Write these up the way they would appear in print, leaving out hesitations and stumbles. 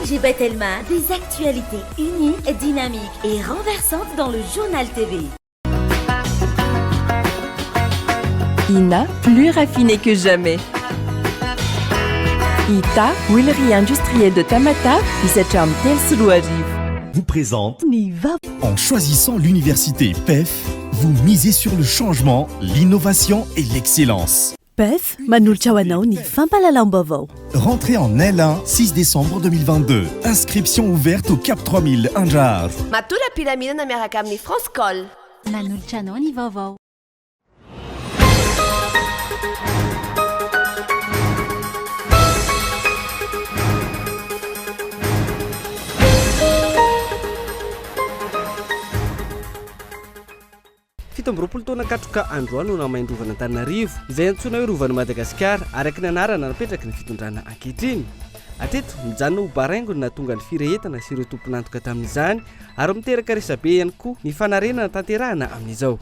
Ange Telma, des actualités uniques, dynamiques et renversantes dans le journal TV. Ina, plus raffinée que jamais. Ita, huilerie industrielle de Tamata, qui s'acharne vous présente En choisissant l'université PEF, vous misez sur le changement, l'innovation et l'excellence. PEF, manulchawanao ni fampalalam-Vaovao. Rentrée en L1, 6 décembre 2022. Inscription ouverte au Cap 3000 Anjar. Matura pyramide na miaraka amin'ny France Col. Manulchanao ni Vaovao. Fitombroapolo taona katroka androany no namaindrovana Antananarivo izay antsoina hoe rovan'i Madagasikara araky ny anarana napetraky ny fitondrana ankehitriny. Ateto mijanona ho baraingo na tonga ny firehetana sy ireo tompon'antoka tamin'izany ary miteraka resabe ihany koa ny fanarenana tanterahana amin'izao.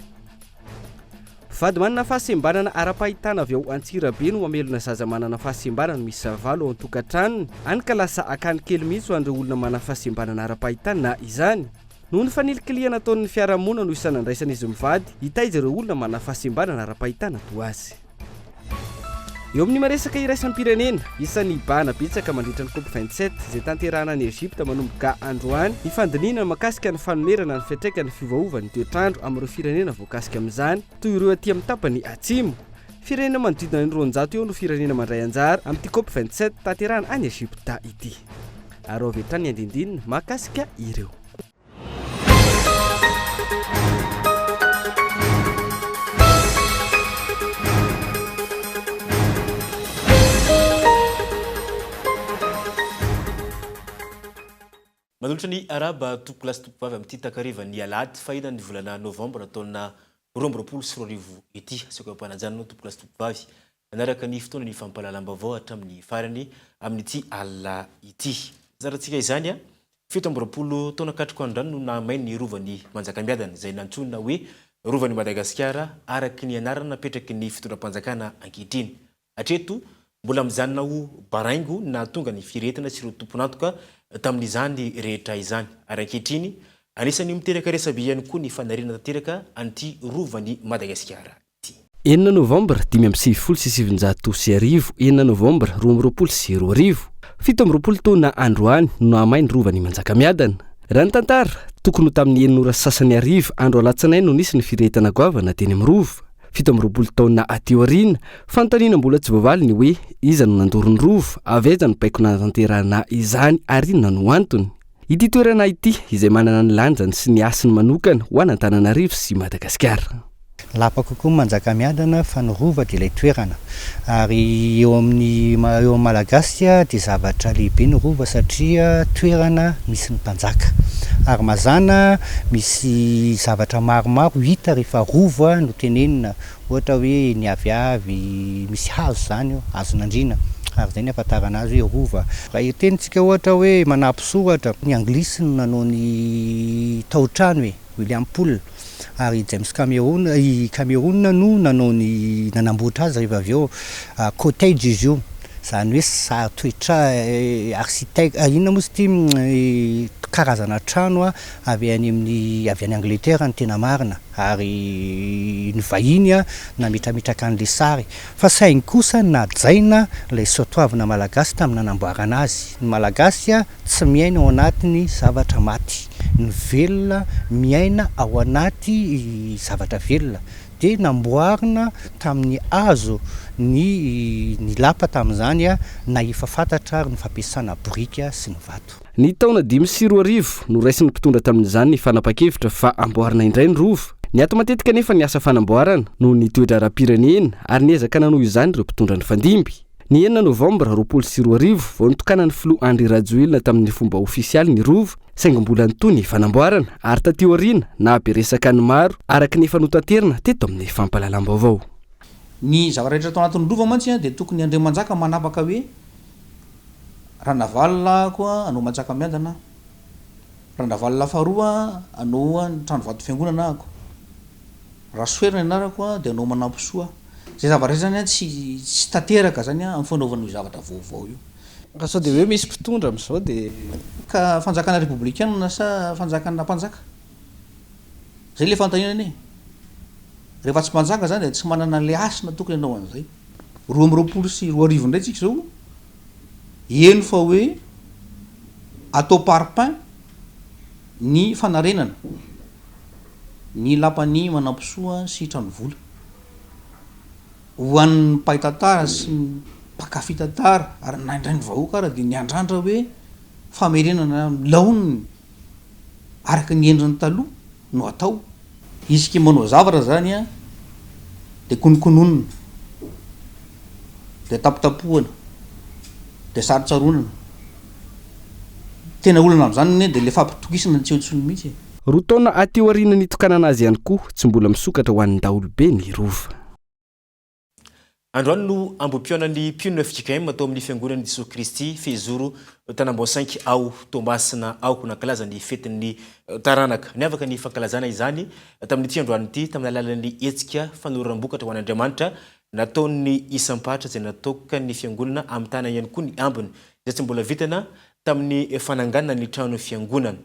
Vady manana fahasembanana ara-pahitana avy ao Antsirabe no mamelona zaza manana fahasembanana misy zavalo ao an-tokantranony any ka lasa akany kely mihitsy ho an'ireo olona manana fahasembanana ara-pahitana izany. Noho ny fanilikiliana ataon'ny fiarahamonina no isan'andraisana izy mivady hitaiza ireo olona manana fahasembanana ara-pahitana toa azy. Eo amin'ny maresaka iraisan'ny pirenena isan'ny bana betsaka mandritra ny COP27 izay tanterahana any Egypte manomboka androany ny fandiniana mahakasika ny fanomerana ny fiantraikan'ny fiovaovan'ny toetrandro amin'ireo firenena voakasika amin'izany toy ireo aty amin'ny tapany atsimo. Firenena manodidina ny 200 eo no firenena mandray anjara amin'ity COP27 tanterahana any Egypte ity. Ary avy hatrany andindinina mahakasika ireo. Manolotra ny araba tompo lasy tompo vavy amin'ity takariva ny alady fahina ny volana novembre taona 2024 ity asika ampanajana tompo lasy tompo vavy anaraka ny fotoana ny fampahalalam-baovao hatramin'ny farany amin'ity alina ity. Zarantsika izany a 17 taona katroko andrano no namainy ny rovan'ny Manjakamiadana izay nantsonina hoe rovan'ny Madagasikara araky ny anarana napetraky ny fitondram-panjakana ankehitriny. Hatreto mbola mijanona ho baraingo na tonga ny firehetana sy ireo tompon'antoka tamin'izany rehetra izany. Ary ankehitriny anisany miteraka resabe ihany koa ny fanariana tanteraka an'ity rovan'ny Madagasikara ity. 9 novembre 5 9 novembre 2020 17 taona androany no namainy ny rovan'ny Manjakamiadana. Raha ny tantara tokony ho tamin'ny 9 sasany arivo andro alatsinainy no nisy ny firehetana goavana teny amin'ny rova. 17 taona aty aoriana fanontaniana mbola tsy voavaly ny hoe iza no nandoro ny rova aveza ny baiko natanterahana izany ary inona no antony. Ity toerana ity izay manana ny lanjany sy ny asiny manokana ho an'Antananarivo sy Madagasikara. Lapa kokoa Manjakamiadana fa ny rova dia ilay toerana ary eo amin'ny Malagasy dia zavatra lehibe ny rova satria toerana misy ny mpanjaka ary mazana misy zavatra maromaro hita rehefa rova no tenenina ohatra hoe ny aviavy misy hazo zany eo hazon'andriana ary zay ny afatarana azy hoe rova. Raha itentsika ohatra hoe manampisoratra ny anglisy no nanao ny tao-trano hoe William Poole ary James Cameron no nanao ny nanamboatra azy rehefa avy eo cottage izy io zany hoe sary toetra architecte inona moa ty karazana trano avy any Angleterre ny tena marina ary ny vahiny nametrametraka an'le sary fa saingy kosa najaina ilay soatoavina malagasy tamin'ny nanamboarana azy. Ny malagasy tsy miaina ao anatiny zavatra maty, ny velona miaina ao anaty zavatra velona dia namboarina tamin'ny hazo ny lapa tamin'izany na efa fantatra ary ny fampiasana borika sy ny vato. Ny taona 2020 no raisin'ny mpitondra tamin'izany ny fanapa-kevitra fa amboarina indray ny rova. Ny ato matetika nefa ny asa fanamboarana no ny toetra ara-pirenena ary niezaka nanao izany ireo mpitondra ny fandimby. Ny 9 novembre 2020 vao nitokana ny filoha Andry Rajoelina tamin'ny fomba ofisialy ny rova saingy mbola nitoy ny fanamboarana ary taty aoriana na be resaka ny maro araky ny efa notanterina teto amin'ny fampahalalam-baovao. Ny zava-rehetra tao anatin'ny rova mantsy dia tokony Andry Manjaka manapaka hoe Ranavalona koa anao Manjakamiadana, Ranavalona faharoa anao ny trano vato fiangonana ako, Rasoerina anarako dia anao manampisoa. Zay zava-rehetra zany tsy tanteraka zany amin'ny fanaovana io zavatra vaovao io. sao dia hoe misy mpitondra amin'izao dia ka fanjakana républicaine sa fanjakana mpanjaka zay le fantaninana e rehefa tsy mpanjaka zany dia tsy manana le asina tokony ianao an'izay 20 sy 20 ndray tsika zao eno fa hoe atao parpaing ny fanarenana ny lapany manampisoa sy trano vola ho an'ny mpahitatara sy mpakafy tantara ary naindray ny vahoaka ara dia niandrandra hoe famerenana laoniny araka ny endriny taloha no atao isika manao zavatra zany a dia konokononina dia tapotapohana dia sarotsaronana tena olana amin'izany dia le fampitokisana ny tseotsony mihitsy roa taona aty aoriana nitokanana azy ihany koa tsy mbola misokatra ho an'ny daholobe ny rova. Androany no ambom-pionan'ny Pio 9 JKM atao amin'ny fiangonan'i Jesosy Kristy Fezoro Tanambo 5 ao Tomasina ao nankalaza ny fetin'ny taranaka. Niavaka ny fankalazana izany tamin'ity androany ity tamin'ny alalan'ny hetsika fanoram-bokatra ho an'Andriamanitra nataon'ny isam-patra izay natoka ny fiangonana amin'ny tana ihany koa ny ambiny izay tsy mbola vitana tamin'ny fananganana ny trano fiangonana.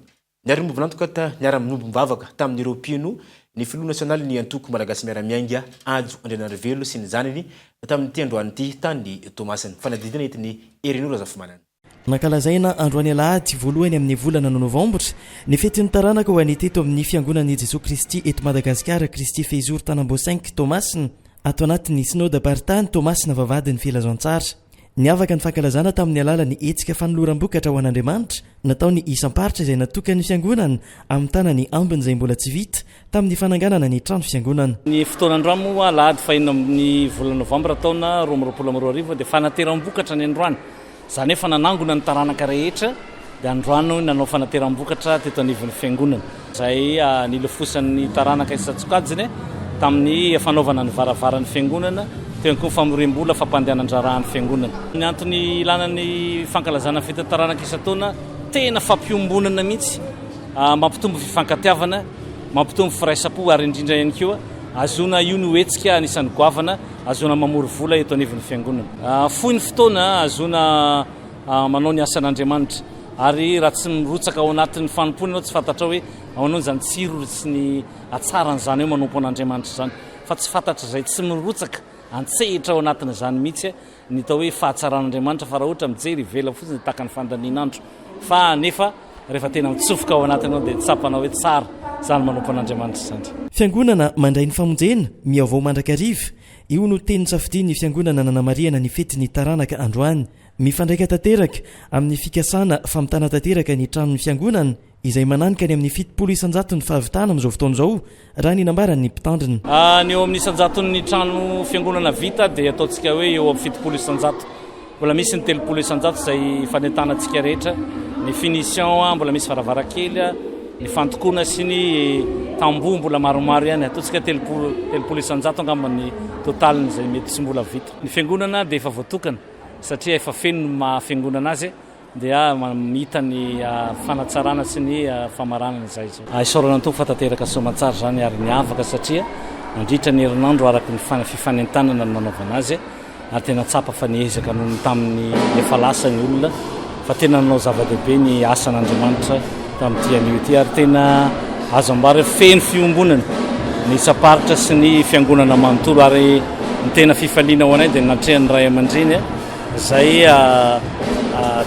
Niara-mobonantokata niara-minombom-bavaka tamin'ireo Pino ny filoha nasionaly ny antoko malagasy miara-miainga ajo Andrianarivelo sy ny zanany tamin'ity androany ity tany Tomasina. Fanadidina etiny Erinora Zafimanana. Nankalazaina androany alahady voalohany amin'ny volana Novembre ny fetin'ny taranaka ho an'ny teto amin'ny fiangonan'i Jesosy Kristy eto Madagasikara Kristy Fezoro Tanambo 5 Tomasina ato anatin'ny synode apartany Tomasina vavadiny filazantsara. Niavaka ny fankalazana tamin'ny alalan'ny hetsika fanoloram-bokatra ho an'Andriamanitra nataony isam-paritra izay natokany fiangonana amin'ny tanany ambiny izay mbola tsy vita tamin'ny fananganana ny trano fiangonana. Ny fotoan'androany moa alahady fahina amin'ny volana Novambra taona 2022 dia fanateram-bokatra ny androany. Zany efa nanangona ny taranaka rehetra dia androany nanao fanateram-bokatra teto anivon'ny fiangonana. Izay nilofosan'ny taranaka isan-tsokajiny tamin'ny fanaovana ny varavaran'ny fiangonana teo koa famoriam-bola fampandehanan-drarahan'ny fiangonana. Ny antony ilanan'ny fankalazana fitataranaka isan-taona tena fampiombonana mihitsy, mampitombo fifankatiavana, mampitombo firaisam-po ary indrindra ihany koa azona io ny hetsika anisan'ny goavana azona mamory vola eto anivon'ny fiangonana. Fohy ny fotoana azona manao ny asan'Andriamanitra ary raha tsy mirotsaka ao anatin'ny fanompony ianao tsy fantatra hoe ao zany tsiro sy ny atsarany zany hoe manompo an'Andriamanitra zany, fa tsy fantatra izay tsy mirotsaka antsehitra ao anatin' izany mihitsy ny tao hoe fahatsaran'Andriamanitra fa raha ohatra mijery vela fotsiny tahaka ny fandaninandro fa nefa rehefa tena mitsofoka ao anatinao dia tsapanao hoe tsara zany manompo an'Andriamanitra zany. Fiangonana mandray ny famonjena miavao mandrakariva io no teny safidin'ny fiangonana nanamariana ny fetin'ny taranaka androany mifandraika tanteraka amin'ny fikasana famitana tanteraka ny tranon'ny fiangonana izay mananika ny amin'ny 700 ny fahavitana amin'izao fotoana izao raha ny nambaran'ny mpitandrina. Ny eo amin'ny 100 ny trano fiangonana vita dia ataontsika hoe eo amin'ny 700. Mbola misy ny 300 izay fanentanantsika rehetra, ny finition mbola misy varavarakely, ny fantokona sy ny tamboho mbola maromaro ihany, ataontsika 300 angambany totaliny izay mety tsy mbola vita. Ny fiangonana dia efa voatokana satria efa feno mahafiangonana azy dia mamita ny fanatsarana sy ny famaranana izay. Isaorana antongo fatateraka soamantsara zany ary niavaka satria nandritra ny herinandro araka ny fifanentanana ny manaovana azy ary tena tsapa fa niezaka noho tamin'ny efa lasa ny olona fa tena nanao zava-dehibe ny asan'Andriamanitra tamin'ity anio ity ary tena azo ambary feno fiombonana ny isaparitra sy ny fiangonana manontolo ary ny tena fifaliana ho anay dia natrehan'ny ray aman-dreny izay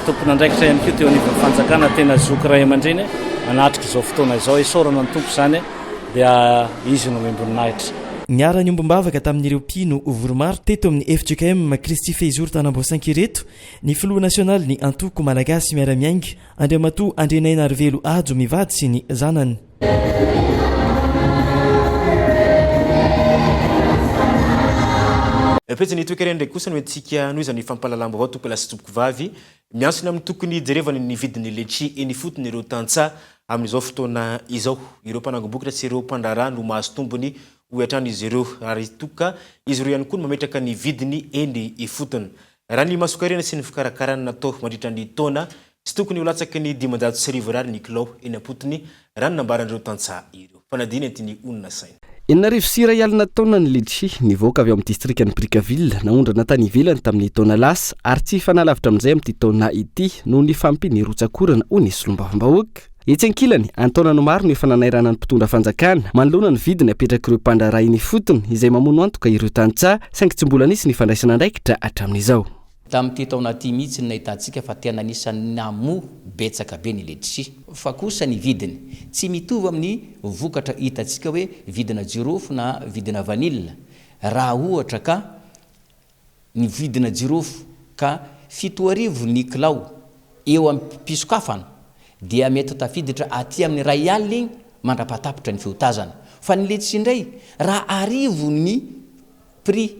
tompona andraikitra ihany koa teo anivon'ny fanjakana tena zoky ray aman-dreny manatrika izao fotoana izao isaorana ny tompo zany dia izy no memboninaitra. Niara ny ombom-bavaka tamin'ireo Pino Voromaro teto amin'ny FJKM Kristy Fezoro Tanambo 5 ireto ny filoha nasionaly ny antoko malagasy miara-miainga Andriamatoa Andrianarivelo ajo mivady sy ny zanany. Petsy ny toekarena ndraiky kosa no antsika noho izany fampalalamba avao toko lasy toboko vavy miansina amin'ny tokony jerevany ny vidiny letry eny fotony ireo tantsa amin'izao fotoana izao ireo mpanangom-bokatra sy ireo mpandrarà no mahazo tombony ho hatrany izy ireo ary toka izy ireo ihany koa no mametraka ny vidiny eny ifotony raha ny masokarena sy ny fikarakarana natao mandritra ny taona sy tokony ho latsaky ny 500 sy 1000 ny kilao eny ampotony raha ny nambaran'ireo tantsa ireo fanadina entiny onona saina. enarivo sira ialina taona ny letsi nivoaka avy ao amin'ny distrikany Brickaville naondrana tany ivelany tamin'ny taona lasa ary tsy fanalavitra amin'izay amin'ity taona ity noho ny fampiny rotsakorana ho nisy lombavim-bahoaka. Etsy ankilany antaonany maro no efa nanairana ny mpitondra fanjakana manoloana ny vidiny apetraka ireo mpandrarainy fotony izay mamono antoka ireo tantsaha saingy tsy mbola nisy ny fandraisana andraikitra hatramin'izao. Tamin'ity taona ity mihitsy ny nahitantsika fa tena anisany namo betsaka be ny letsi fa kosa ny vidiny tsy mitovy amin'ny vokatra hitantsika hoe vidina jirofo na vidina vanille. Raha ohatra ka ny vidina jirofo ka 7,000 ny kilao eo amin'ny pisokafana dia mety tafiditra aty amin'ny R1 mandrapatapitra ny fiotazana. Fa ny letsi indray raha 10,000 ny prix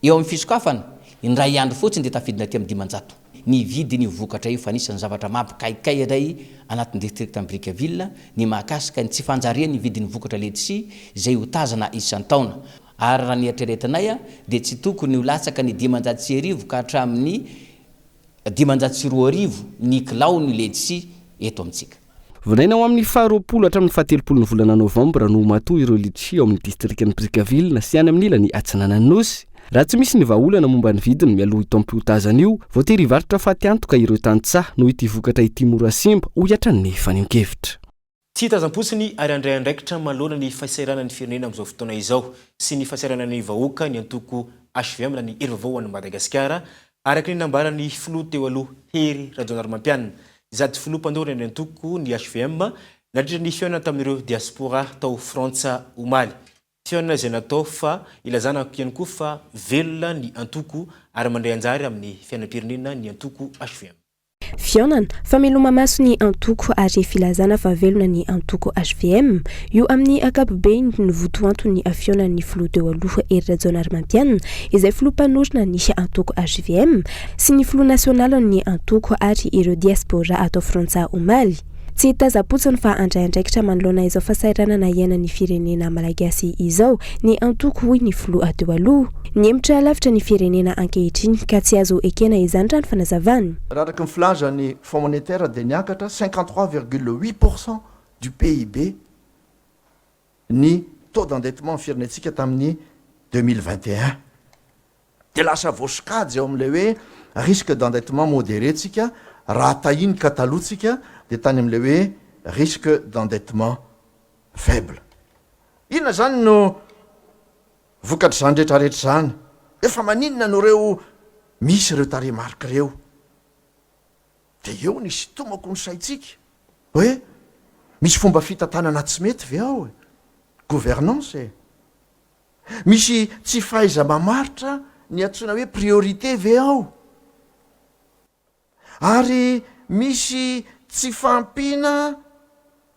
eo amin'ny fisokafana ny R1 fotsiny dia tafidina aty amin'ny 500. Ny vidiny vokatra io fa anisany zavatra mampikaikay indray anatin'ny district ny Brickaville ny mahakasika ny tsy fanjariany vidiny vokatra letsi izay ho tazana isan-taona. Ary raha ny eritreretinay dia tsy tokony ho latsaka ny 509 ka hatramin'ny 520 ny kilao ny letsi eto amintsika. Vonaina ao amin'ny 20 hatramin'ny 17 ny volana Novembre no matoa ireo letsi ao amin'ny distrikany Brickaville sy any amin'ny ilany Atsinananosy. Raha tsy misy ny vahaolana momba ny vidiny mialoha ito ampiotazana io, voatery hivarotra faty antoka ireo tantsaha no ity vokatra ity mora simba ho hiatran'ny fanio-kevitra. Tsy tazam-posiny ary andray andraikitra manoloana ny fahasahiranan'ny firenena amin'izao fotoana izao sy ny fahasahiranan'ny vahoaka ny antoko HVM na ny hery vaovao an'i Madagasikara araka ny nambaran'ny filoha teo aloha Hery Rajaonarimampianina. Izaty filoha mpandorana ny antoko ny HVM nandritra ny fihaonana tamin'ireo diaspora tao Frantsa omaly. Fihaonana izay natao fa ilazana ihany koa fa velona ny antoko ary mandray anjara amin'ny fiainam-pirenena ny antoko HVM. Fihaonana fameloma maso ny antoko ary filazana fa velona ny antoko HVM io amin'ny ankapobeny ny votoantony fihaonan'ny filoha teo aloha Hery Rajaonarimampianina izay filoha mpanorona ny antoko HVM sy ny filoha nasionala ny antoko ary ireo diaspora atao Frantsa omaly. Tsy tazapotsiny fa andray andraikitra manoloana izao fahasahiranana iainan'ny firenena malagasy izao ny antoko hoy ny filoha teo aloha. Ny hemitra lavitra ny firenena ankehitriny ka tsy azo ekena izany rano fanazavany. Raha araka ny filazan'ny Fonds monétaire dia niakatra 53,8% du PIB ny taux d'endettement firenentsika tamin'ny 2021. Dia lasa voasokajy eo amin'ilay hoe risque d'endettement modéré tsika raha tahiny ka talohatsika dia tany amin'ilay hoe risque d'endettement faible. Inona zany no vokatra zany rehetrarehetra zany? Efa maninona no reo misy ireo tarehimarika ireo? Dia eo nisy tomako ny saitsika hoe misy fomba fitantanana tsy mety ve ao? Gouvernance. Misy tsy fahaiza mamaritra ny antsoina hoe priorité ve ao? Ary misy tsy fampina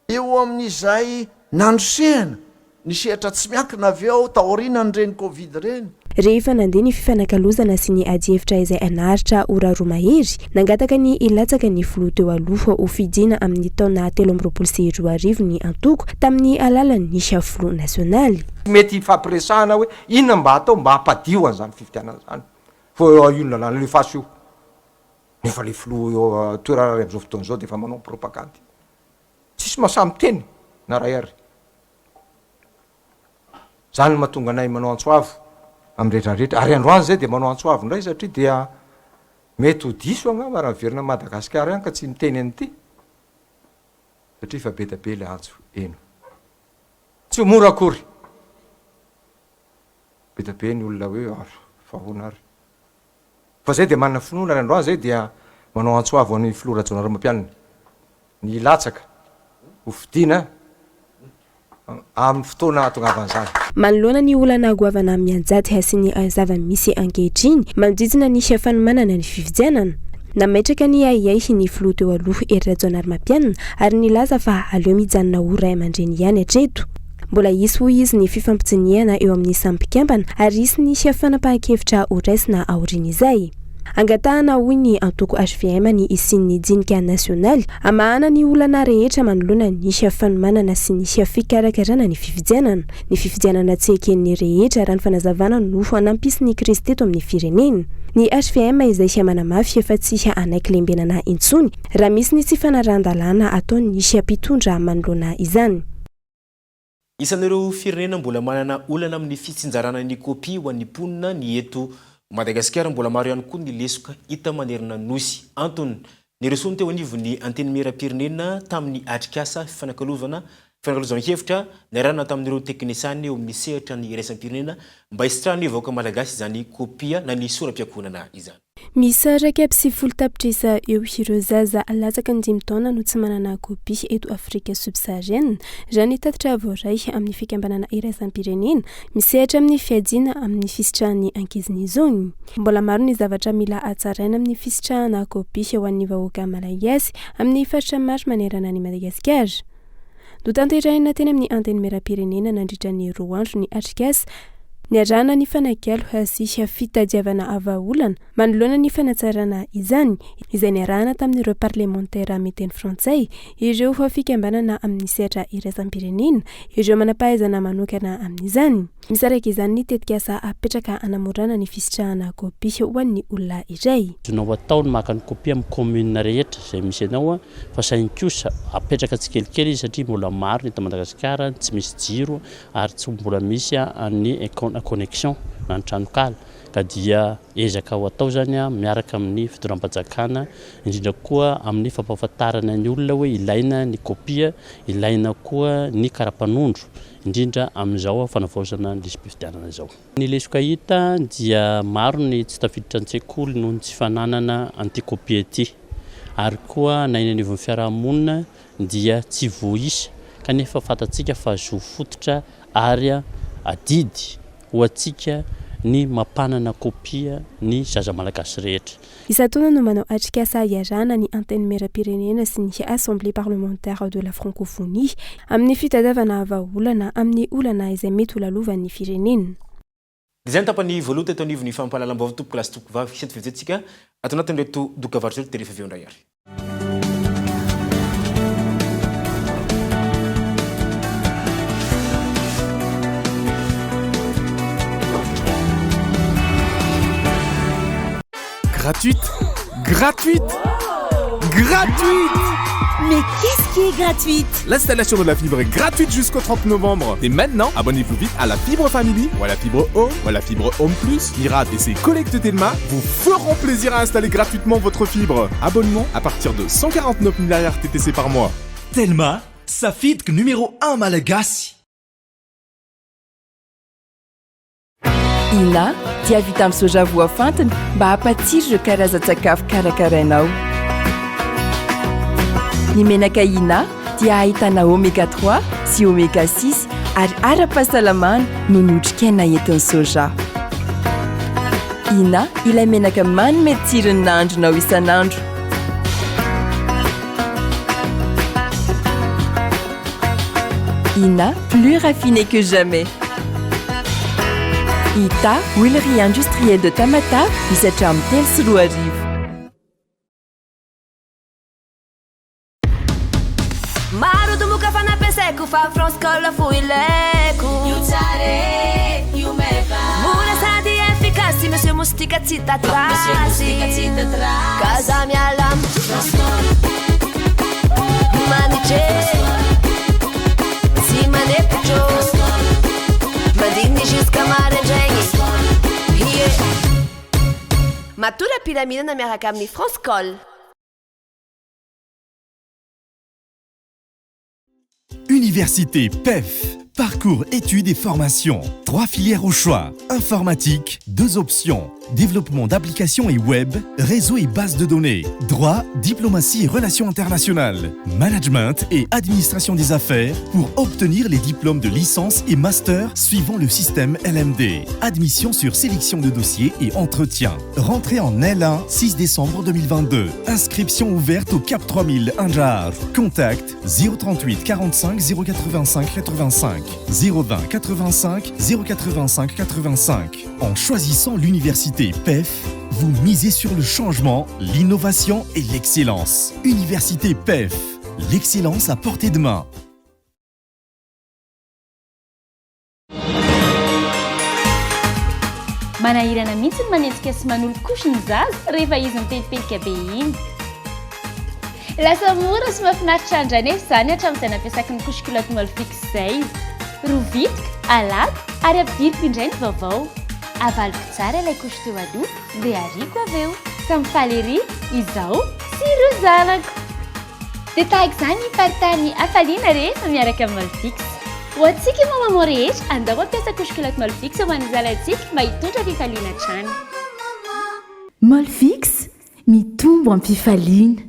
eo amin'izay nandrosehana ny sehatra tsy miankina avy ao taorina ny reny Covid reny. Rehefa nandeha ny fifanakalozana sy ny adievitra izay anaritra oraroa mahery nangataka ny ilatsaka ny filoha teo aloha ho fidina amin'ny taona 2022 ny antoko tamin'ny alalan'ny filoha nasionaly. Mety fampiresahana hoe inona mba atao mba hampadio an'izany fifidianana zany. Fa ino lalàna le fasy io. Nefa le filoha toerana amin'izao fotoana izao dia efa manao propagande. Tsisy mahasamy teny na ray ary. Zany mahatonga anay manao antsoavo amin'ny rehetrarehetra. Ary androany zay dia manao antsoavo indray satria dia mety ho diso angamba raha miverina Madagasikara ihany ka tsy miteny an'ity. Satria fa be da be le antso eno. Tsy ho mora akory. Be da be ny olona hoe fa hoana ary. Fa zay dia manana finoana ary androany zay dia manao antsoavo amin'ny filoha Rajaonarimampianina. Ny latsaka ho fidina amin'ny fotoana atongavan'izany. Manoloana ny olana goavana amin'ny anjady sy ny zava-misy ankehitriny manodidina ny fanomanana ny fifidianana. Nametraka ny aiai ny filoha teo aloha Hery Rajaonarimampianina ary nilaza fa aleo mijanona ho ray aman-dreny ihany hatreto. Mbola isy ho izy ny fifampijiniana eo amin'ny sampikambana ary isy ny fanapahan-kevitra ho raisina aoriana izay. Angatahana hoy ny antoko HVM ny isin'ny dinika nasionaly amahana ny olana rehetra manoloana ny fanomanana sy ny fikarakarana ny fifidianana. Ny fifidianana tsy eken'ny rehetra raha ny fanazavana no hanampisy ny Kristy eto amin'ny firenena. Ny HVM izay manamafy efa tsy anaiky lembenana intsony raha misy ny tsy fanarandalana ataony mpitondra manoloana izany. isan'ireo firenena mbola manana olana amin'ny fitsinjarana ny kopia ho an'ny mponina ny eto Madagasikara mbola maro ihany koa ny lesoka hita manerana nosy. Antony niresony teo anivon'ny anteny mera-pirenena tamin'ny atrikasa fanakalovana hevitra niarahana tamin'ireo teknisany eo amin'ny sehatra ny iraisam-pirenena mba hisitrahana ny vahoaka malagasy izany kopia na ny soram-piakonana izany. Misy raika sy folo tapitrisa eo ireo zaza latsaka ny 5 taona no tsy manana kopia eto Afrika subsaharienne raha ny tatitra voaray amin'ny fikambanana iraisam-pirenena misehatra amin'ny fiadiana amin'ny fisitrahan'ny ankizin'izony. Mbola maro ny zavatra mila hatsaraina amin'ny fisitrahana kopia ho an'ny vahoaka malagasy amin'ny faritra maro manerana ny Madagasikara. Notanterahina teny amin'ny anteny mera-pirenena nandritra ny 2 andro ny atrikasa niarahana ny fanakalo sy fitadiavana avaolana manoloana ny fanatsarana izany izay niarahana tamin'ireo parlementaire amin'ny teny frantsay, ireo fikambanana amin'ny sehatra iraisam-pirenena, ireo manampahaizana manokana amin'izany. Misaraka izany ny tetikasa apetraka anamorana ny fisitrahana kopia ho an'ny olona iray. Zonao atao ny maka ny kopia amin'ny commune rehetra izay misy anao fa saingy kosa apetraka tsikelikely izy satria mbola maro ny eto Madagasikara tsy misy jiro ary tsy mbola misy ny connexion na ny tranokala ka dia ezaka ho atao zany miaraka amin'ny fitondram-panjakana indrindra koa amin'ny fampahafantarana ny olona hoe ilaina ny kopia, ilaina koa ny karapanondro indrindra amin'izao fanavaozana ny lisam-pifidianana izao. Ny lesoka hita dia maro ny tsy tafiditra an-tsekoly noho ny tsy fananana an'ity kopia ity ary koa na eny anivon'ny fiarahamonina dia tsy voisa kanefa fantatsika fa zo fototra ary adidy ho atsika ny mampanana kopia ny zaza malagasy rehetra. Isataona no manao atrikasa iarahana ny anteny mera-pirenena sy ny assemblée parlementaire de la francophonie amin'ny fitadiavana vahaolana amin'ny olana izay mety ho lalovan'ny firenena. Izany tapany voaloha teto anivon'ny fampahalalam-baovao tompoko lasy tompoko vavy sety fijetsika ato anatin'ireto doka varotra dia rehefa avy eo indray ary. Gratuite. Mais qu'est-ce qui est gratuite? L'installation de la fibre est gratuite jusqu'au 30 novembre. Et maintenant, abonnez-vous vite à la fibre Family ou à la fibre Home ou à la fibre Home Plus. Mirad et ses collègues Telma vous feront plaisir à installer gratuitement votre fibre. Abonnement à partir de 149 milliards TTC par mois. Telma, sa fibre numéro 1 Malagasy. Ina dia vita amin'ny soja voafantina mba hampatsiro ireo karazan-tsakafo karakarainao. Ny menaka Ina dia ahitana oméga 3 sy oméga 6 ary ara-pahasalamana no notrikaina entin'ny soja. Ina ilay menaka manome tsirony nahandronao isan'andro. Ina, plus raffiné que jamais. Ita, huilerie industrielle de Tamata, misatra amin'ny 3 sy 4 arivo. Maro domoka fanapeseko fa France Kolo foileko. Io tsare, io meva. Mora sady efficace, monsieur Moustika tsy tatrasy. Casa mia lam, France Kolo. Manice, si manepcho. Mandini jusqu'à maraindregny. Matura piramide miaraka amin'ny France Kolo. Université PEF. Parcours études et formations. 3 filières au choix. Informatique, 2 options. Développement d'applications et web, réseau et base de données. Droit, diplomatie et relations internationales. Management et administration des affaires pour obtenir les diplômes de licence et master suivant le système LMD. Admission sur sélection de dossiers et entretien. Rentrée en L1, 6 décembre 2022. Inscription ouverte au Cap 3000 Anjar. Contact 038 45 085 85. 020 85 085 85. En choisissant l'université PEF, vous misez sur le changement, l'innovation et l'excellence. Université PEF, l'excellence à portée de main. Manahirana mihitsy ny manetsika sy manolo-kosy ny zaza rehefa izy mipelipelika be iny. Lasa mora sy mahafinaritra andra nefa izany hatramin'izay nampiasako ny kosy kiloty malefika izay. rovitrika alady ary ampidiriko indray ny vaovao avaliko tsara ilay kosy teo aloha dia ariako avy eo samy faly ery izao sy ro zanako dia tahaka izany miparitany hafaliana rehefa miaraka amin'ny Molfix ho antsika moa rehetra andao ampiasa kosy-kilaoty Molfix ho an'ny zalantsika mba hitondra fifaliana hatrany. Molfix mitombo amin'ny fifaliana.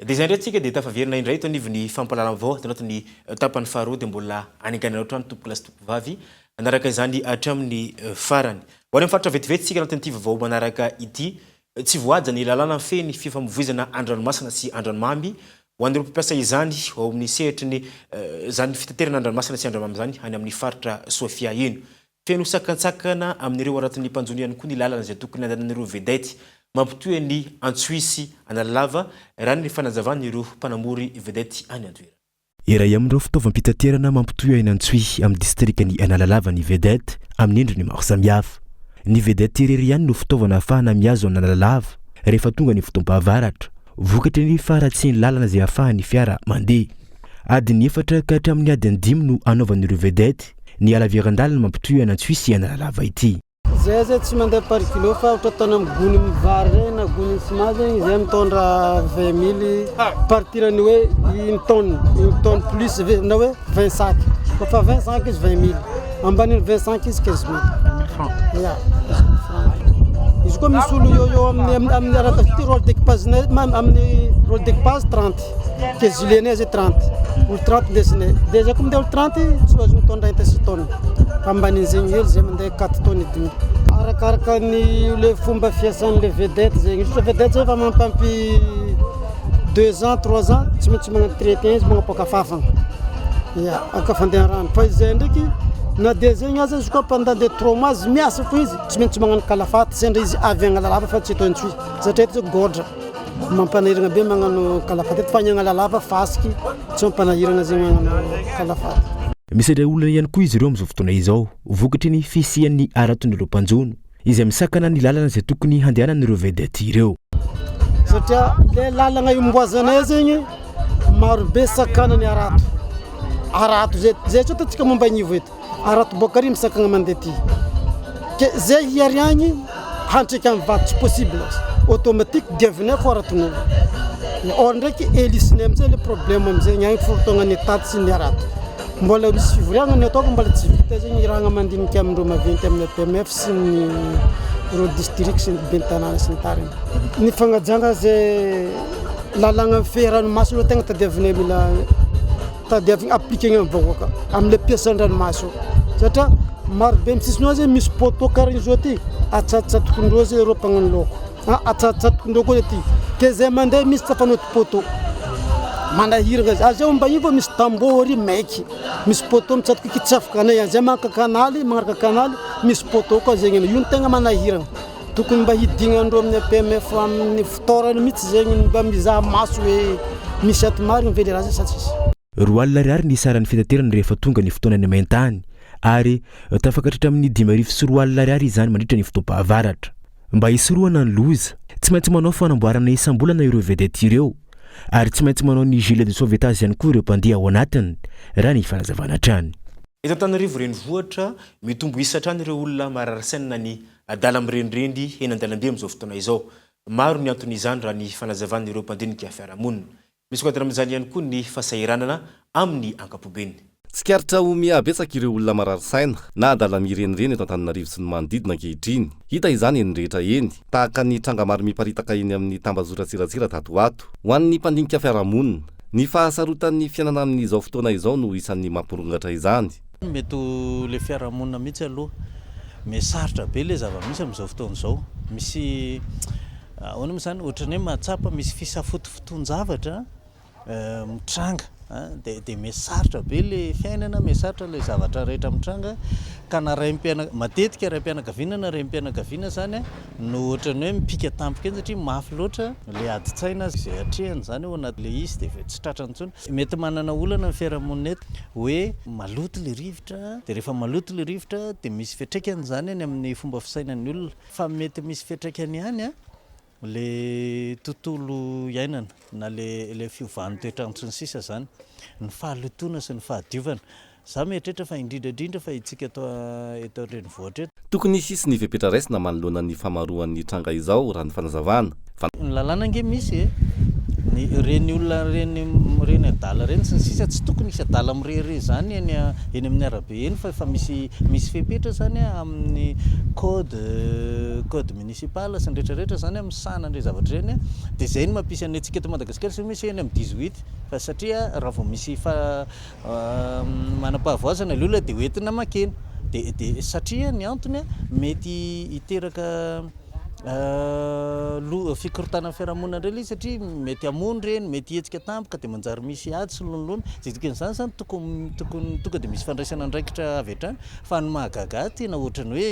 dia izay indray tsika dia tafaverina indray to anivony fampalalana vao tanatin'ny tapany faharoa dia mbola anenganana ohatrany tompoky lasy tompo vavy anaraka izany hatramin'ny farany ho any amin'ny faritra vetivety tsika anatin'ity vaovao manaraka ity tsy voaja ny lalàna feny fifamovoizana andranomasina sy andranomamy ho an'ireo mpampiasa izany ao amin'ny sehitry ny zany fitaterana andranomasina sy andramamy zany any amin'ny faritra Sofia ino feno sakantsakana amin'ireo aratin'ny mpanjony ihany koa ny lalana izay tokony andehanan'ireo vedety mampitohy ny Antsuisy Analalava raha ny fanazavana mpanamory vedety any Antoera. Iray amin'ireo fitaovam-pitaterana mampitohy any Antsuisy amin'ny distrikany Analalava ny vedety amin'ny endriny maro samihafa. Ny vedety irery ihany no fitaovana ahafahana mihazo Analalava rehefa tonga ny fotoam-pahavaratra. Vokatry ny faharatsian'ny lalana izay ahafahan'ny fiara mandeha. Adiny 4 ka hatramin'ny adiny 5 no anaovan'ireo vedety ny alaviran-dalana mampitohy any Antsuisy Analalava ity. Zay tsy mandeha par kilo fa ohatra tany amin'ny gony mivary regny na gony sima zegny izay mitondra 20 000 partirany hoe une tonne plus na hoe 20 sac fa 20 sac izy 20 000 ambaniny 20 sac izy 15 000 francs ya izy koa misy olo eo amin'ny arakasity rôle d'équipage amin'ny rôle d'équipage 30 ke gilet 30 olo 30 ndesiny déjà koa mandeha olo 30 tsy azo mitondra inte 6 tonnes fa ambanin'izegny hely zay mandeha 4 tonnes dimy arakaraka ny le fomba fiasan'le vedety zegny izy vedety zay fa mampampy 2 ans 3 ans tsy maintsy magnano traité izy magnapoaka fafana ya aka fandeha rano fa izay ndraiky na dia zegny aza izy koa pendant de 3 mois miasa fo izy tsy maintsy magnano kalafaty sendra izy avy Analalava fa tsy eto Antsuisy satria izy godra mampanahirana be magnano kalafaty fa ny Analalava fasiky tsy mampanahirana zegny magnano kalafaty. Misy ireo olona ihany koa izy ireo amin'izao fotoana izao vokatry ny fisian'ny araton'ireo mpanjono izay misakana ny lalana izay tokony handehanan'ireo vedety ireo. Satria le lalana imboazana zegny maro be sakana ny arato zay tsy ataontsika momba an'ivo eto arato boaka ary misakana mandeha ty ke zay hiariagny hantrika amin'ny vato tsy possible automatique diavina fo araton'olo or ndraiky héliceny amin'izay le problème amin'izay agny fotoagna ny taty sy ny arato mbola misy fivoriagna ny ataoko mbola tsy vita zegny irahagna mandinika amindreo maventy amin'ny PMF sy ny ro district sy ny bentanana sy ny tariny ny fagnajanga zay lalagna fehy-ranomasina tegna tadiavina mila tadiavina appliquer amin'ny vahoaka amin'ny piasan-dranomasina satria maro be misisiny zay misy poteau karaha izao ty atsatotsatokondreo zay ireo mpagnano loko atsatotsatokondreo koa ty ke zay mandeha misy tafanoty poteau manahirana azy azay mba io fa misy tamboho ary maiky misy poteau mitsatoka kitsafoka anay zay manaka kanaly magnaraka kanaly misy poteau koa zegny io no tegna manahirana tokony mba hidignandreo amin'ny PMF amin'ny fitorany mihitsy zegny mba mizaha maso hoe misy ato marigny vely raha zay sa tsisy. Roa alina ariary ny saran'ny fitaterana rehefa tonga ny fotoanany maintany ary tafakatra amin'ny 5,000 sy 4 alina ariary izany mandritra ny fotoam-pahavaratra. Mba hisorohana ny loza tsy maintsy manao fanamboarana isam-bolana ireo vedety ireo ary tsy maintsy manao ny gilet de sauvetage ihany koa ireo mpandeha ao anatiny raha ny fanazavana hatrany. Eto Antananarivo renivohitra mitombo isa hatrany ireo olona mararasaina ny adala mirendrendy eny an-dalambe amin'izao fotoana izao. Maro ny anton'izany raha ny fanazavana ireo mpandinika fiarahamonina. Misy koa amin'izany ihany koa ny fasahiranana amin'ny ankapobeny. Tsikaritra ho mihabetsaka ireo olona mararasaina na adala mirenireny eto Antananarivo sy ny manodidina ankehitriny. Hita izany eny rehetra eny, tahaka ny tranga maro miparitaka eny amin'ny tambazora tsiratsira tatoato. Ho an'ny mpandinika fiarahamonina, ny fahasarotan'ny fiainana amin'izao fotoana izao no isan'ny mampirongatra izany. Mety le fiarahamonina mihitsy aloha misarotra be le zava-misy amin'izao fotoana izao. Misy ahoana moa zany ohatrany hoe mahatsapa misy fisafotofoton-javatra mitranga de mesarotra be le fiainana, mesarotra le zavatra rehetra mitranga ka na matetika ray mpianakaviana na ray mpianakaviana zany no ohatrany hoe mipika tampoka eny satria mafy loatra le adi-tsaina zay atrehany zany ao anaty le izy de tsy tratrany intsony. Mety manana olana ny fiarahamonina eto hoe maloto le rivotra, de rehefa maloto le rivotra de misy fiantraikany zany any amin'ny fomba fisainan'ny olona, fa mety misy fiantraikany ihany le tontolo iainana na le fiovan'ny toetrandro sy ny sisa zany, ny fahalotona sy ny fahadiovana. Za mieritreritra fa indrindrandrindra fa itsika eto an-drenivohitra eto tokony hisy ny vepetra raisina manoloana ny famaroan'ny tranga izao raha ny fanazavana. Ny lalàna ange misy reny olona reny adala reny sy ny sisa tsy tokony hisy adala mirehire zany eny amin'ny arabe eny fa efa misy fepetra zany amin'ny code municipal sy ny rehetrarehetra zany amin'ny sanan'ireo zavatra reny de zay no mampisy anetsika eto Madagasikara sy misy eny amin'ny 18 fa satria raha vao misy manam-pahavoazana le olona de hoentina makeny de satria ny antony mety hiteraka fikorotana fiarahamonina indray izy satria mety hamono reny, mety hetsika tampoka de manjary misy ady sy lolona zay dikan'izany zany tokony tonga de misy fandraisana andraikitra avy hatrany fa ny mahagaga tena ohatrany hoe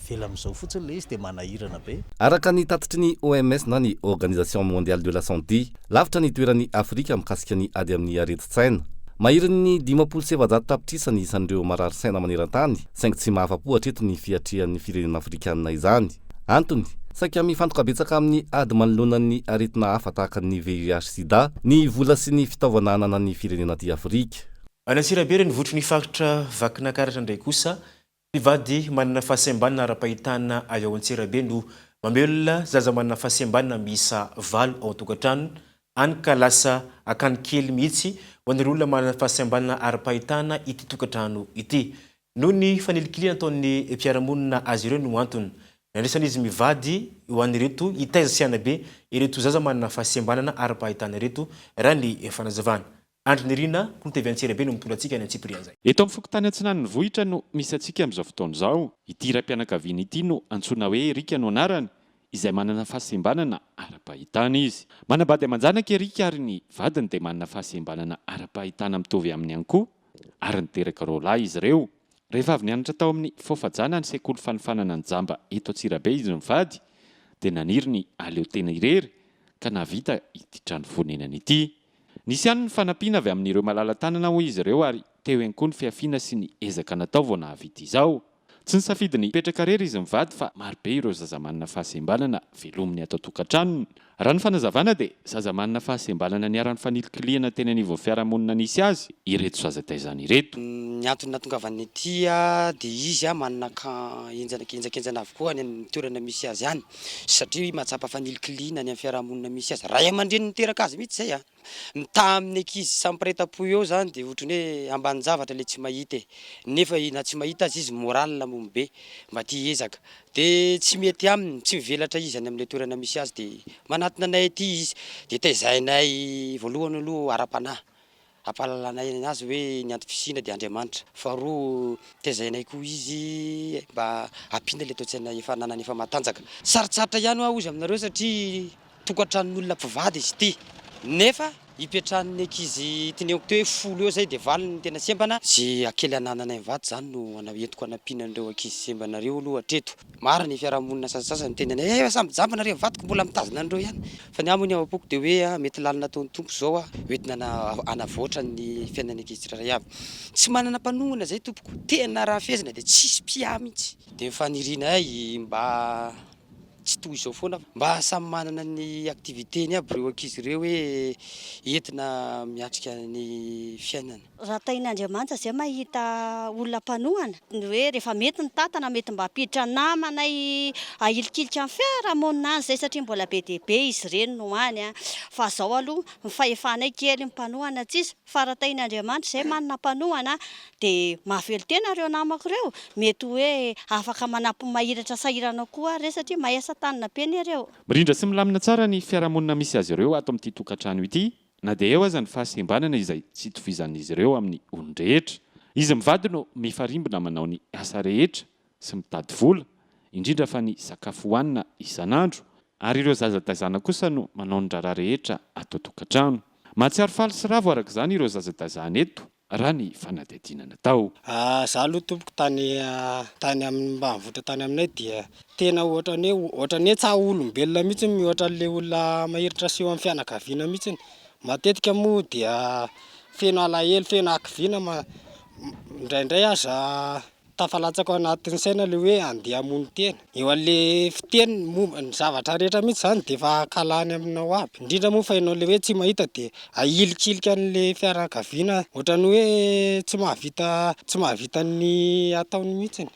vela amin'izao fotsiny le izy de manahirana be. Araka ny tatitry ny OMS na ny Organisation Mondiale de la Santé, lavitra ny toeran'ny Afrika mikasika ny ady amin'ny areti-tsaina. Mahiriny 700 tapitrisa ny isan'ireo marary saina maneran-tany, saingy tsy mahafa-po hatreto ny fiatrehan'ny firenena afrikanina izany. Antony, saika mifantoka betsaka amin'ny ady manoloana ny aretina hafa tahaka ny VIH sida, ny vola sy ny fitaovana ananan'ny firenena ty Afrika. Anasirabe ny votry ny faritra Vakinankaratra indray kosa, mpivady manana fahasembanana ara-pahitana avy ao Antsirabe no mamelona zaza manana fahasembanana miisa 8 ao an-tokantrano, any ka lasa akany kely mihitsy ho an'ireo olona manana fahasembanana ara-pahitana ity tokantrano ity. Noho ny fanelikiliana ataon'ny mpiaramonina azy ireo no antony. Nandresana izy mivady ho an'ireto hitaiza siana be ireto zaza manana fahasembanana ara-pahitana ireto raha ny fanazavana. Andry Nirina, TV Antsirabe no mitondra antsika any Antsipiriana zay. Eto amin'ny fokotany antsinan'ny vohitra no misy antsika amin'izao fotoana izao. Ity raim-pianakaviana ity no antsoina hoe Rika no anarany, izay manana fahasembanana ara-pahitana izy. Manabady aman-janaka Rika ary ny vadiny dia manana fahasembanana ara-pahitana mitovy aminy ihany koa, ary niteraka roa lahy izy ireo. Rehefa avy nianatra tao amin'ny faofajana ny sekoly fanifanana ny jamba eto Antsirabe izy mivady, dia naniry ny aleo tena irery ka navita ity trano fonenany ity. Nisy ihany ny fanampiana avy amin'ireo malala-tanana ho izy ireo ary teo ihany koa ny fiafiana sy ny ezaka natao vao nahavita izao. Tsy nisafidy ny petraka rery izy mivady fa marobe ireo zaza manana fahasembanana velominy ato an-tokantranony. Raha ny fanazavana dia zaza manana fahasembanana niara-ny fanilikiliana teny anivon'ny fiarahamonina nisy azy, ireto zaza taizany ireto. Ny antony nahatongavany ity dia izy manana enjakenjana avokoa any amin'ny toerana misy azy any satria mahatsapa fanilikiliana any amin'ny fiarahamonina misy azy. Raha aman-dreny niteraka azy mihitsy zay mita amin'ny ankizy sampireta-po eo zany dia ohatrany hoe ambany zavatra le tsy mahita nefa na tsy mahita azy izy moral momby be mba tia ezaka dia tsy mety aminy tsy mivelatra izy any amin'ilay toerana misy azy dia manatona anay aty izy dia taizahinay voalohany aloha ara-panahy ampalalanay azy hoe ny antom-pisina dia Andriamanitra, faharoa taizahinay koa izy mba ampiana le toetsaina efa nanany efa matanjaka. Sarotsarotra ihany ho izy aminareo satria tokantranon'olona mpivady izy ity nefa hipetrahan'ny ankizy teneko teo hoe 10 eo zay dia valiny tena sembana zay akely anananay mivady zany no entiko anampiana an'ireo ankizy sembanareo aloha hatreto. Mara ny fiarahamonina sasasasa ny tenany efa samby jambanareo mivadiko mbola mitazona an'ireo ihany fa ny amony avapoko dia hoe mety lalina ataon'ny tompo zao hoentina anavoatra ny fiainan'ny ankizy tsirairay avy. Tsy manana mpanonona zay tompoko, tena raha fezina dia tsisy mpia mihitsy dia mifanirianay mba tsy toy izao foana mba samy manana ny aktiviteny aby ireo ankizy ireo hoe entina miatrika ny fiainana. Raha tain'Andriamanitra zay mahita olona mpanohana hoe rehefa mety ny tatana mety mba apiditra namanay ahilikilika amin'ny fiarahamonina any zay satria mbola be dia be izy ireny no any fa zao aloha mifahefanay kely mpanohana tsisy fa raha tain'Andriamanitra zay manana mpanohana dia mavelo tena ireo namako ireo mety hoe afaka manampy mahiratra sahirana koa re satria mahesa tanina be ny ireo. Mirindra sy milamina tsara ny fiarahamonina misy azy ireo ato amin'ity tokantrano ity, na dia eo aza ny fahasembanana izay tsy itovizan'izy ireo amin'ny olon-drehetra. Izy mivady no mifarimbona manao ny asa rehetra sy mitady vola, indrindra fa ny sakafo hohanina isan'andro, ary ireo zaza taizana kosa no manao ny raharaha rehetra ato tokantrano. Mahatsiaro faly sy ravo araka izany ireo zazadazana eto raha ny fanadihadiana tao. Za aloha tompoko tany amin'ny mbahavota tany aminay dia tena ohatrany hoe tsa olombelona mihitsy mihoatra le olona mahiritra seho amin'ny fianakaviana mihitsy. Matetika moa dia feno alahelo, feno akiviana indraindray aza tafalatsaka anatin'ny saina le hoe andeha hamono tena. Eo an'le fiteny ny zavatra rehetra mihitsy zany dia efa kalany aminao aby. Indrindra moa fa ianao le hoe tsy mahita dia ahilikilika an'le fianakaviana ohatrany hoe tsy mahavita ny ataony mihitsy.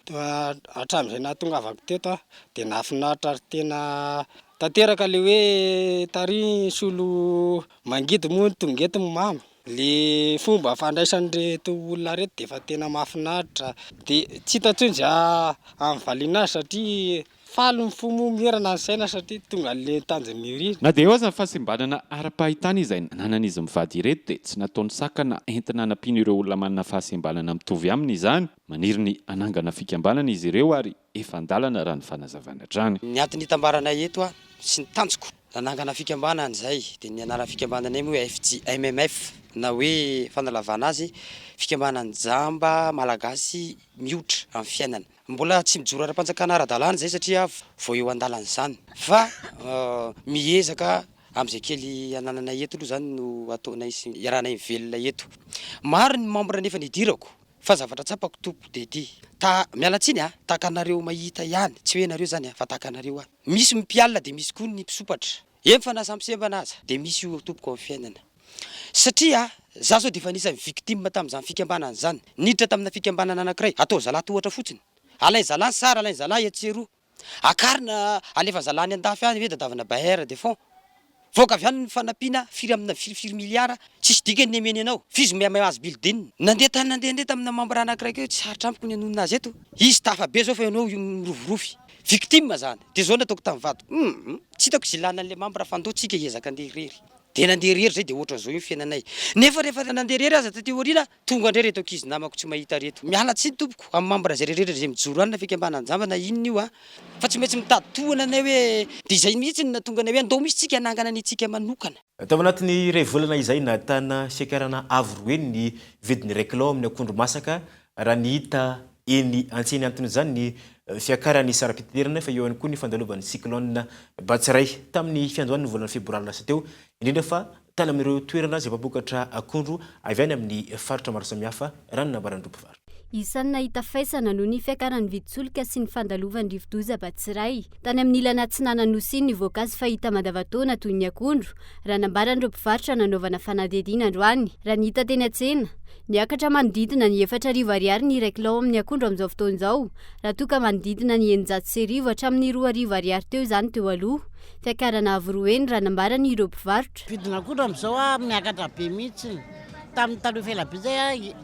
Hatramin'izay nahatongavako teto dia nahafinaritra tena tanteraka le hoe tary solo mangidy moa tonga eto mamy. Le fomba fandraisan'reto olona reto dia efa tena mahafinaritra dia tsy hita intsony za amin'ny valiana azy satria faly ny fomomerana ny saina satria tonga le tanjony mirira. Na dia eo aza ny fahasimbanana ara-pahitana izay nanan'izy mivady ireto dia tsy nataony sakana entina nampiana ireo olona manana fahasimbanana mitovy aminy izany. Maniry ny anangana fikambanana izy ireo ary efa andalana raha ny fanazavana hatrany. Ny antony hitambaranay eto sy ny tanjoko nanangana fikambanana izay dia ny anarana fikambananay moa FG MMF na hoe fanalavana azy fikambanana jamba malagasy miotra amin'ny fiainana. Mbola tsy mijoro ara-panjakana ara-dalàna izay satria vao eo an-dalana izany fa miezaka amin'izay kely anananay eto aloha zany no ataonay sy iarahanay velona eto. Maro ny membre nefa nidirako fa zavatra tsapako tompo dia ity mialatsiny tahaka anareo mahita ihany tsy hoe nareo zany fa tahaka anareo misy mpialina dia misy koa ny mpisopatra fa nasampisembana aza dia misy io tompoko amin'ny fiainana satria za zao dia efa nisy victime tamin'izany fikambanana zany. Niditra tamina fikambanana anankiray atao zalahy tohatra fotsiny alain zalahy sara alain zalahy etseroa akarina alefa zalahy ny andafy any hoe dadavana baire de fond voaka avy any ny fanampiana firy amina firy miliara tsisy dikany ny emeny anao fizy miamazy building nandeha tamina membre anankiray tsy haritra ampiko ny anonona azy eto izy tafabe zao fa ianao mirovorofy victime zany dia zao nataoko tamin'ny vato tsy hitako zilana an'le membre fandoatsika ezaka andeha irery dia nandeha irery zay dia ohatra zao io fiainanay nefa rehefa nandeha irery aza taty aoriana tonga indray reto ankizy namako tsy mahita reto miala tsy tompoko amin'ny membre zay rehetra zay mijoro any na fikambanana jamba na inona io fa tsy maintsy mitady tohana anay hoe dia izay mihitsy na tonga anay hoe andao misy tsika hanangana ny tsika manokana. Tao anatin'ny iray volana izay nahatana sekarana avroe ny vidin'ny réclame amin'ny akondro masaka raha ny hita eny antseny antony zany ny fiakarany sara-piterana fa eo ihany koa ny fandalovan'ny cyclone Batsiray tamin'ny fiandohan'ny volana febroary lasa teo indrindra fa tany amin'ireo toerana izay mpamokatra akondro avy any amin'ny faritra maro samihafa raha ny nambaran-drom-pivarotra. Isan'ny nahita faisana noho ny fiakarany viditsolika sy ny fandalovan'ny rivo-doza Batsiray tany amin'ny ilana atsinanany nosy ny voankazo fahita mandavataona toy ny akondro raha nambaran'ireo mpivarotra nanaovana fanadihadiana androany raha ny hita teny an-tsena. Niakatra manodidina ny 4,000 ariary ny réclame amin'ny akondro amin'izao fotoan'izao raha toa ka manodidina ny 900 hatramin'ny 2,000 ariary teo izany teo aloha. Fiakarana avroeny raha nambarany ireo mpivarotra. Vidina akondro amin'izao miakatra be mihitsy tamin'ny taloha felabe zay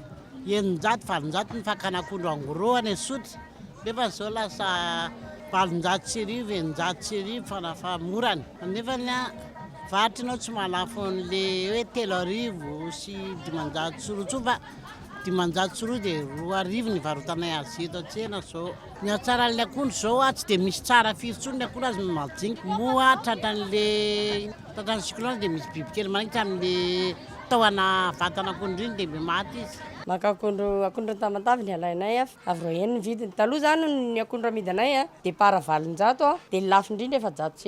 900 ny fakana akondro angoro any Sotra nefa zao lasa 700 900 fa morany nefa varotrnao tsy malafo an'le hoe 3,000 sy 500 sorotso fa 500 soroa dia 2,000 ny varotanay azy eto an-tsena zao. Ny atsara an'le akondro zao tsy dia misy tsara firy tsony ny akondro azy maljinika moa tratran'ny cyclone dia misy bibikely manitra amin'le tahona vatana akondro iny dia maty izy. Maka akondro tamatavy ny alainay avroeny ny vidiny. Taloha zany ny akondro amidinay départ 700 dia lafo indrindra 700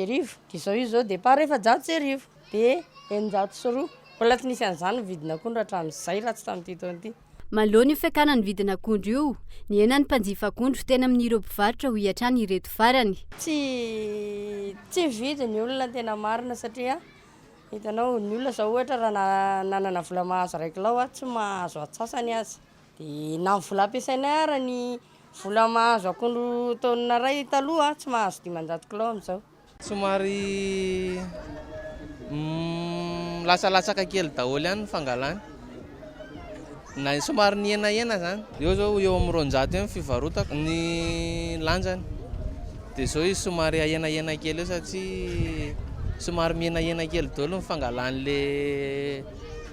dia zao izy zao départ 700 dia 900 mbola tsy nisy an'izany vidina akondro hatramin'izay raha tsy tamin'ity taon'ity. Malohany io fiakanany vidina akondro io ny enany mpanjifa akondro teny amin'ireo mpivarotra ho hiatrany ireto farany. Tsy vidy ny olona tena marina satria hitanao ny olona zao ohatra raha nanana vola mahazo raiky lao tsy mahazo atsasany azy dia na ny vola ampiasainay ara ny vola mahazo akondro taonina ray taloha tsy mahazo 500 kilao amin'izao. Somary lasalatsaka kely daholo ihany ny fangalany na somary ny ena zany eo zao eo amin'ny 200 eo ny fivarotako ny lanjany dia zao izy somary aena kely eo satria somary miena kely daholo ny fangalan'le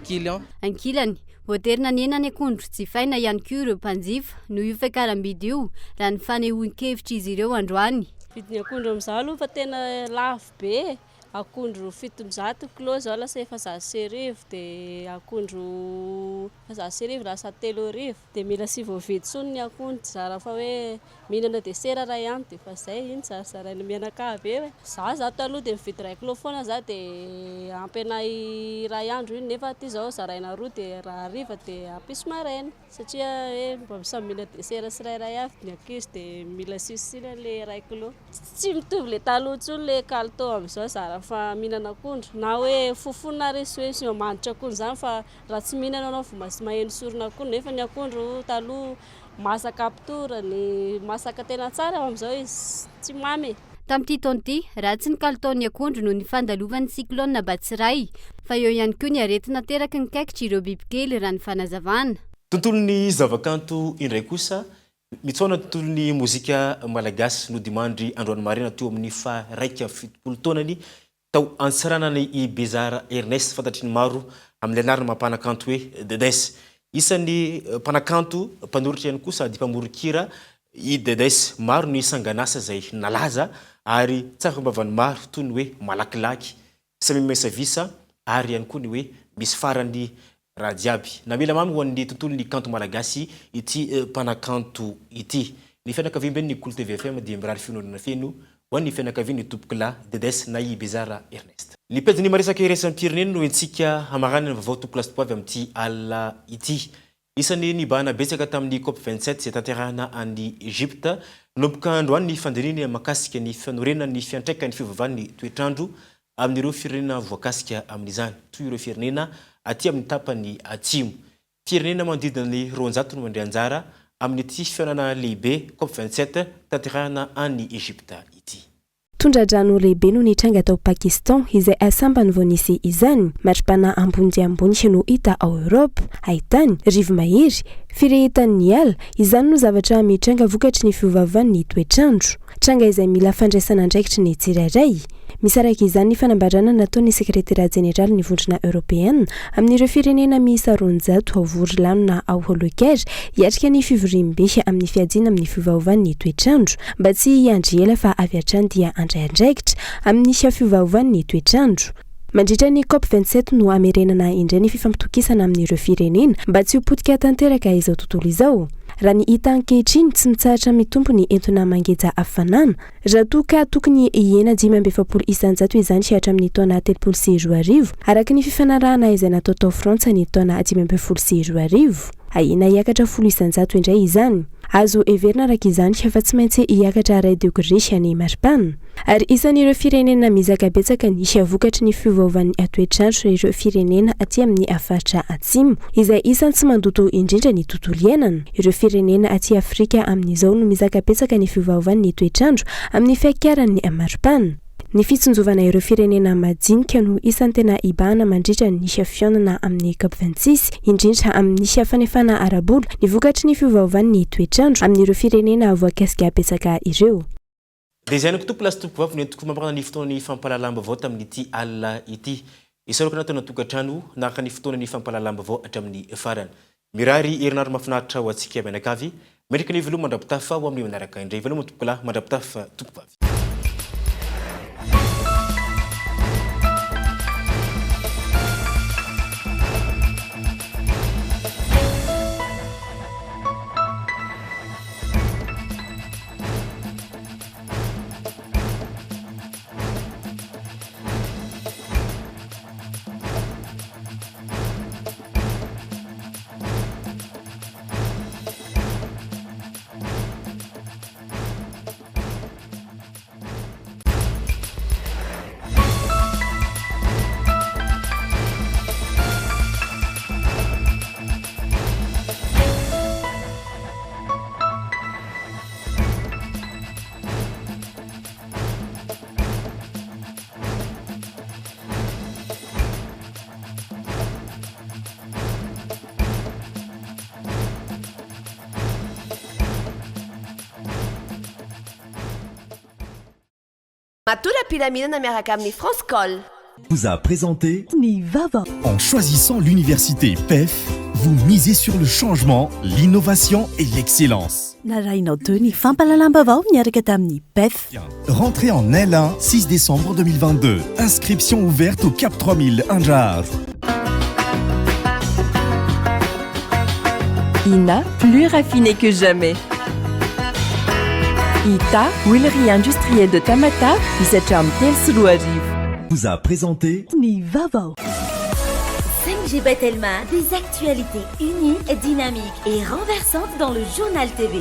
client. Ankilany voaterina ny enany akondro jifaina ihany koa ireo mpanjifa noho io fiakaram-bidy io raha ny fanehoan-kevitra izy ireo androany. Vidiny akondro amin'izao aloha fa tena lafo be akondro 700 kilô zao lasa 400 dia akondro 400 lasa 300 dia mila sy voavidy tsony ny akondro zara fa hoe mihinana desera raha ihany dia fa zay iny zaraina mianakavy eo za taloha dia mividy 1 kilô foana za dia ampy anay ray andro iny nefa ty zao zaraina roa dia raha hariva dia ampisy maraina satria hoe mba samy mihinana desera sy rairay avy ny ankizy dia mila sisina le 1 kilô tsy mitovy le taloha tsony le kalitao amin'izao zara fa mihinana akondro na hoe fofona resy hoe sy mamanitra akondro zany fa raha tsy mihinana anao vao masy maheno sorona akondro nefa ny akondro taloha masaka aptorany masaka tena tsara amin'izao izy tsy mamy. Tamin'ity taon'ity ratsy ny kalitaon'ny akondro noho ny fandalovan'ny cyclone Batsiray fa eo ihany koa ny aretina teraky ny kaikitra ireo bibikely raha ny fanazavana. Tontolon'ny zavakanto indray kosa mitsoana tontolon'ny mozika malagasy no dimandry Androany Marina teo amin'ny fa 1.7 taonany tao antsiranany i Bezara Ernest fantatry ny maro amin'ny anarana mampanakanto hoe Dedes. Isan'ny mpanakanto mpanoritra ihany kosa sady mpamorokira i Dedes maro ny sanganasa zay nalaza ary tsara fambavany maro toy ny hoe malakilaky samy mesavisa ary ihany koa ny hoe misy farany raha jiaby namela mamy ho an'ny tontolon'ny kanto malagasy ity mpanakanto ity ny fianakavian'ny Kolo TVFM dia mirary finoana feno ho an'ny fianakavian'ny tompokila Dedes na i Bezara Ernest. Ny pediny maresaka iraisam-pirenena no entsika hamarana vaovao tompoklasitopoavy amin'ity ala ity. Isan'ny nibahana betsaka tamin'ny COP27 izay tanterahana any Egypte nomboka androany ny fandininy makasika ny fanorenana ny fiantraikan'ny fivavahan'ny toetrandro amin'ireo firenena voakasika amin'izany toy ireo firenena aty amin'ny tapany atsimo. Firenena manodidina ny 200 no mandray anjara amin'ity fihaonana lehibe COP27 tanterahana any Egypte ity. Tondra-drano lehibe no nitranga tao Pakistan izay asambany vao nisy izany matripana ambony ambony no hita ao Europe ahitany rivo mahery firehetan'ny ala izany no zavatra mitranga vokatry ny fiovavan'ny toetrandro tranga izay mila fandraisana andraikitry ny tsirairay misaraka izany ny fanambarana nataon'ny sekretariat général ny vondrona européenne amin'ireo firenena miisa 200 ao vorilanona ao Holocaire hiatrika ny fivoriam-be amin'ny fiadiana amin'ny fiovaovan'ny toetrandro mba tsy hiandry ela fa avy hatrany dia andraikitra amin'ny fiovaovan'ny toetrandro. Mandritra ny COP27 no amerenana indray ny fifampitokisana amin'ireo firenena mba tsy ho potika tanteraka izao tontolo izao. Raha ny hita ankehitriny tsy mitsahatra mitombo ny entona mangeja hafanana raha toa ka tokony hiena 570 isanjato izany siatra amin'ny taona 34 araka ny fifanarahana izay natao tao Frantsa ny taona 540 ahena hiakatra 10 isanjato indray izany. Azo everina araka izany fa tsy maintsy hiakatra 2 degré ny maripana ary isan'ireo firenena mizaka betsaka ny vokatry ny fiovaovan'ny toetrandro ireo firenena aty amin'ny faritra atsimo izay isan'ny tsy mandoto indrindra ny tontolo iainana. Ireo firenena aty Afrika amin'izao no mizaka betsaka ny fiovaovan'ny toetrandro amin'ny fiakaran'ny maripana. Ny fitsonjovana ireo firenena majinika no isan'ny tena ibahana mandritra ny fihaonana amin'ny COP26 indrindra amin'ny fanefana arabola ny vokatry ny fiovaovan'ny toetrandro amin'ireo firenena voakasika betsaka ireo. Design ko tompoko lasitopoko vavy nentiko mampana ny fotoana ny fampalalamba vao tamin'ity alina ity. Isaroko natao natokantrano naka ny fotoana ny fampalalamba vao hatramin'ny farany. Mirary herinandro mahafinaritra ho antsika mianakavy. Merika ny veloma mandrapitafa ho amin'ny manaraka indray veloma tompokala mandrapitafa tompoko vavy. Matura Pyramide miaraka amin'ny France Col. Vous a présenté Vaovao. En choisissant l'université PEF, vous misez sur le changement, l'innovation et l'excellence. narainao teo ny fampalalam-baovao miaraka tamin'ny PEF. Rentrée en L1, 6 décembre 2022. Inscription ouverte au Cap 3000 Anjar. INA, plus raffiné que jamais. ITA, huilerie industrielle de Tamata, Isacham Telsuruariv. Vous a présenté Ni Vaovao. 5G Batelma, des actualités uniques, dynamiques et renversantes dans le journal TV.